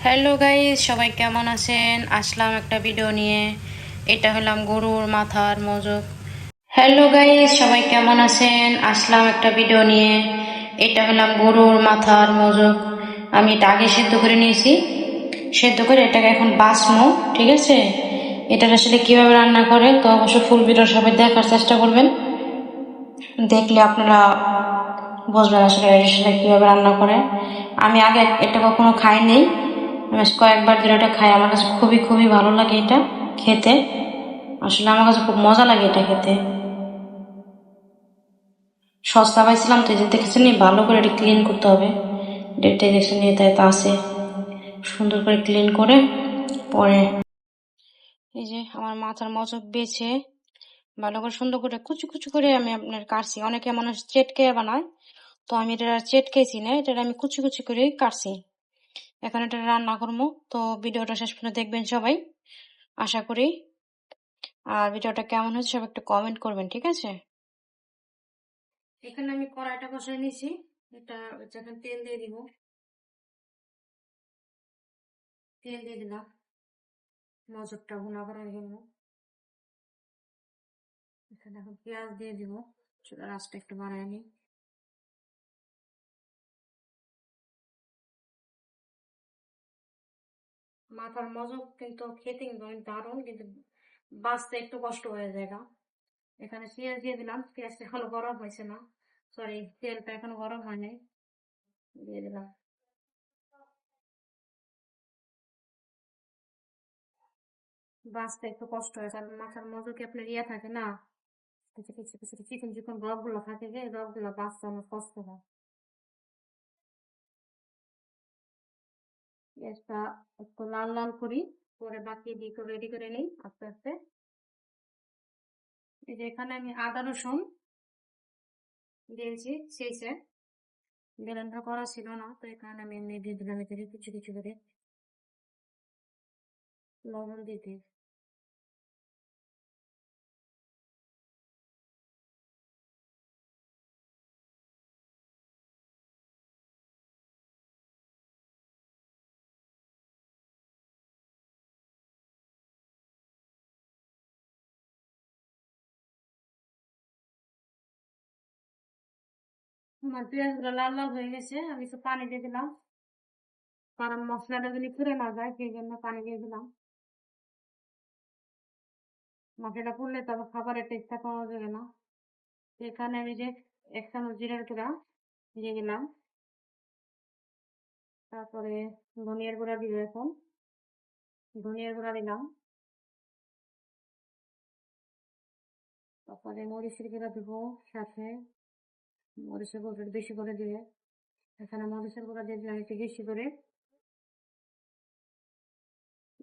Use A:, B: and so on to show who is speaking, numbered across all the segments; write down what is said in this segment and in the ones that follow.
A: Hello guys, সবাই কেমন আছেন? আসলাম একটা ভিডিও নিয়ে। এটা হলাম গরুর মাথার মজক। হ্যালো গাইস, সবাই কেমন আছেন? আসলাম একটা ভিডিও নিয়ে। এটা হলাম গরুর মাথার মজক। আমি এটা আগে সেদ্ধ করে নিয়েছি। সেদ্ধ করে এটাকে এখন বাছমো, ঠিক আছে? এটা আসলে কিভাবে রান্না করে তো অবশ্যই ফুল ভিডিও সবাই দেখার চেষ্টা করবেন। দেখলে আপনারা বুঝবেন আসলে এটা কিভাবে রান্না করে। আমি আগে এটা কখনো খাইনি, আমি কয়েকবার ধরে এটা খাই। আমার কাছে খুবই খুবই ভালো লাগে এটা খেতে। আসলে আমার কাছে খুব মজা লাগে এটা খেতে। সস্তা পাইছিলাম তো, যে দেখেছেন ভালো করে এটা ক্লিন করতে হবে। ডেটটা দেখছেন এটাই তো আছে, সুন্দর করে ক্লিন করে পরে এই যে আমার মাথার মচক বেছে ভালো করে সুন্দর করে কুচু কুচু করে আমি আপনার কাটছি। অনেকে মানুষ চেটকে বানায়, তো আমি এটা চেটকেছি না, এটা আমি কুচি কুচি করে কাটছি। এখন এটা রান্না করবো, তো ভিডিওটা শেষ পর্যন্ত দেখবেন সবাই, আশা করি। আর ভিডিওটা কেমন হচ্ছে সবাই একটু কমেন্ট করবেন, ঠিক আছে? এখানে আমি কড়াইটা বসাই নিয়েছি। এটা এখন তেল দিয়ে দিব। তেল দিয়ে দিলাম মচকটা ভুনা করার জন্য। এখানে এখন পেঁয়াজ দিয়ে দিব। চুলার আঁচটা একটু বাড়ায় নিই। মাথার মজক কিন্তু খেতে কিন্তু অনেক দারুণ, কিন্তু বাঁচতে একটু কষ্ট হয়ে যায়। এখানে পেঁয়াজ দিয়ে দিলাম। পেঁয়াজটা এখনো গরম হয়েছে না, সরি, তেলটা এখনো গরম হয় নাই। দিয়ে দিলাম। বাঁচতে একটু কষ্ট হয়, কারণ মাথার মধ্যে কি আপনার ইয়ে থাকে না, কিছু কিছু কিছু চিকন চিকন রগ গুলো থাকে, যে রগ গুলো বাঁচতে অনেক কষ্ট হয়। পেঁয়াজটা একটু লাল লাল করি, করে বাকি দিয়ে রেডি করে নিই আস্তে আস্তে। এই যে এখানে আমি আদা রসুন দিয়েছি শেষে, ব্লেন্ডার করা ছিল না, তো এখানে আমি এমনি দিয়ে দিলাম। এতে কিছু কিছু করে লবণ দিতে। আমার পেঁয়াজ গুলো লাল লাল হয়ে গেছে, আমি একটু পানি দিয়ে দিলাম, কারণ মশলাটা যদি পুড়ে না যায় সেই জন্য পানি দিয়ে দিলাম। মশলাটা পুড়লে তবে খাবারের টেস্টটা পাওয়া যাবে না। এখানে আমি যে 1 চামচ জিরার গুঁড়া দিয়ে দিলাম। তারপরে ধনিয়ার গুঁড়া দিব। এখন ধনিয়ার গুঁড়া দিলাম। তারপরে মরিচের গুঁড়া দিব সাথে। মরিচের গুঁড়া বেশি করে দিবে। এখানে মরিচের গুঁড়া দিয়ে দিলাম একটু বেশি করে।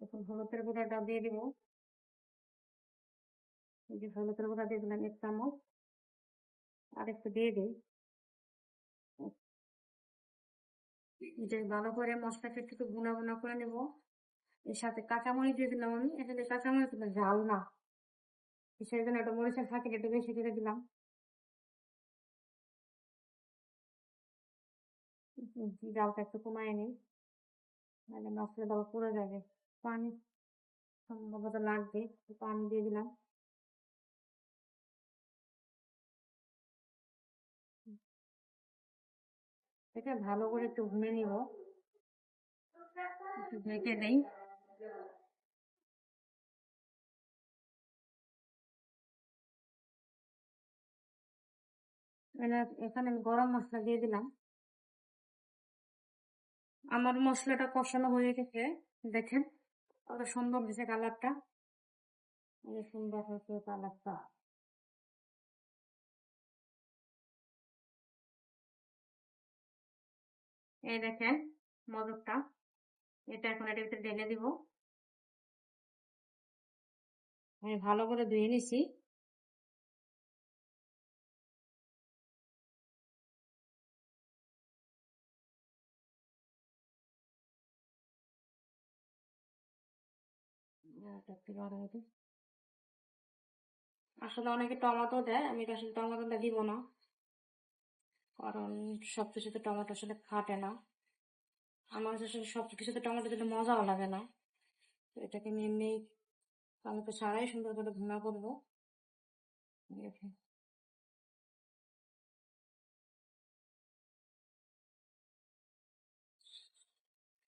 A: এখন হলুদের গুঁড়াটা দিয়ে দিব। এই যে হলুদের গুঁড়া দিয়ে দিলাম 1 চামচ। আর একটু দিয়ে দিই। যে ভালো করে মশলাটা একটু গুনা গুনা করে নেব। এর সাথে কাঁচামরিচ দিয়ে দিলাম। আমি এখানে কাঁচামরিচ দিলাম ঝাল না, সেই জন্য একটা মরিচের ফাঁকি একটু বেশি করে দিলাম। জালটা একটু কমায় নিই, নাহলে মশলাটা আবার পুড়ে যাবে। পানি সম্ভবত লাগবে, পানি দিয়ে দিলাম। এটা ভালো করে একটু ভুনে নিব। একটু ঢেকে দেই। এখানে আমি গরম মশলা দিয়ে দিলাম। আমার মশলাটা কষানো হয়ে গেছে, দেখেন কত সুন্দর হয়েছে কালারটা। অনেক সুন্দর হয়েছে কালারটা। এই দেখেন মদকটা, এটা এখন এটার ভিতরে ঢেলে দিব। আমি ভালো করে ধুয়ে নিছি। আসলে অনেকে টমেটো দেয়, আমি আসলে টমেটোটা দিব না, কারণ সবকিছুতে টমেটো আসলে খাটে না। আমার আসলে সব কিছুতে টমেটো দিলে মজাও লাগে না। তো এটাকে আমি এমনি টমেটো ছাড়াই সুন্দর করে ভুনা করবো। দেখে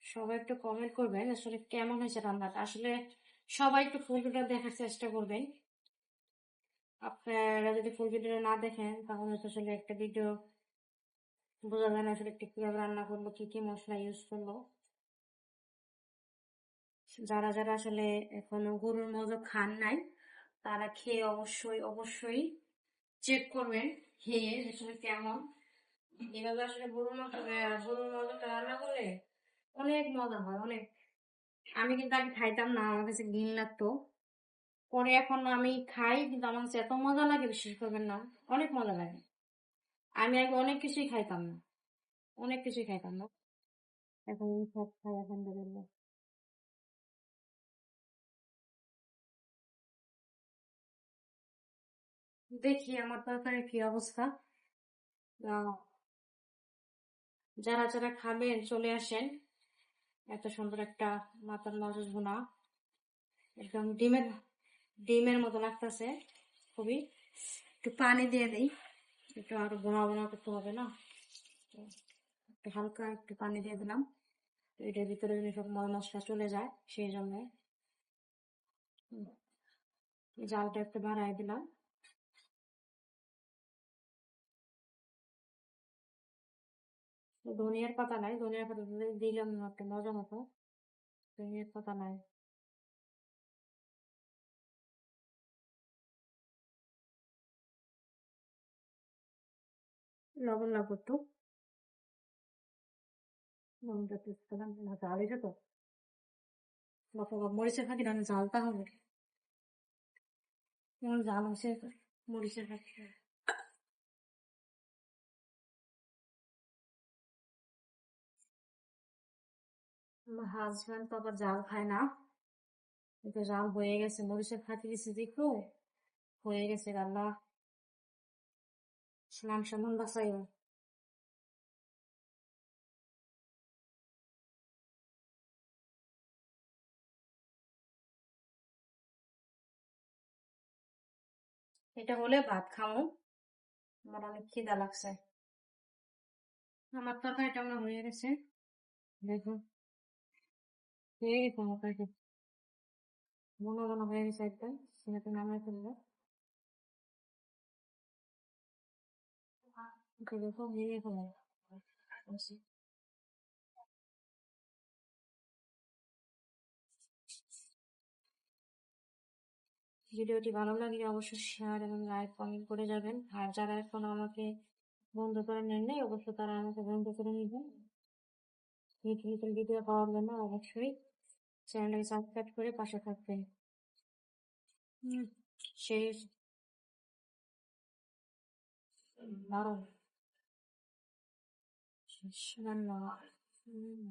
A: সবাই একটু কমেন্ট করবেন আসলে কেমন হয়েছে রান্নাটা। আসলে সবাই একটু ফুল ভিডিও দেখার চেষ্টা করবেন। আপনারা যদি ফুল ভিডিও না দেখেন তাহলে তো আসলে একটা ভিডিও বোঝা যায় না আসলে একটু কিভাবে রান্না করলো, কি কি মশলা ইউজ করলো। যারা যারা আসলে এখনো গরুর মজো খান নাই তারা খেয়ে অবশ্যই অবশ্যই চেক করবেন খেয়ে আসলে কেমন। এভাবে আসলে গরুর মজোটা রান্না করলে অনেক মজা হয় অনেক। আমি কিন্তু আগে খাইতাম না, আমার কাছে ঘিন লাগতো। পরে এখন আমি খাই কিন্তু আমার কাছে এত মজা লাগে বিশ্বাস করবেন না, অনেক মজা লাগে। আমি আগে অনেক কিছুই খাইতাম না, অনেক কিছুই খাইতাম না, এখন আমি সব খাই আলহামদুলিল্লাহ। দেখি আমার তরকারির কি অবস্থা। আহ, যারা যারা খাবেন চলে আসেন। এত সুন্দর একটা মাথার মগজ ভুনা, একদম ডিমের মতো লাগতেছে খুবই। একটু পানি দিয়ে দিই, একটু আরো বোনা বোনা করতে হবে না, তো একটু হালকা একটু পানি দিয়ে দিলাম। তো এটার ভিতরে যদি সব মল মশলা চলে যায় সেই জন্য জালটা একটু বাড়াই দিলাম। তো ধনিয়ার পাতা নাই, ধনিয়ার পাতা দিলাম না একটা মজা মতো, ধনিয়ার পাতা নাই। লবণ লাগবে একটু, লবণটা টেস্ট করলাম না, জাল হয়েছে তো। মরিচের ফাঁকি রান্না জালটা হবে, যেমন জাল হচ্ছে মরিচের ফাঁকি। আমার হাজব্যান্ড তো আবার জাল খায় না, এটা জাল হয়ে গেছে, মরিচের ফাঁকি দিছি দেখো, হয়ে গেছে রান্না। স্নান সামান বাসাই। এটা হলে ভাত খামো, আমার অনেক খিদা লাগছে। আমার তরকারিটা আমার হয়ে গেছে, দেখো হয়ে গেছে আমার তরকারি, মনে মনে হয়ে গেছে একদম। সেটাতে নামাই ফেলবো, এটা দেখো হয়ে গেছে আমার। ভিডিওটি ভালো লাগলে অবশ্যই শেয়ার এবং লাইক কমেন্ট করে যাবেন। আর যারা এখন আমাকে বন্ধ করে নেন নাই অবশ্যই তারা আমাকে বন্ধ করে নিবেন। নিত্য নতুন ভিডিও পাওয়ার জন্য অবশ্যই চ্যানেলটাকে সাবস্ক্রাইব করে পাশে থাকবেন। হুম, সেই দারুণ শেষ রান্না। হুম।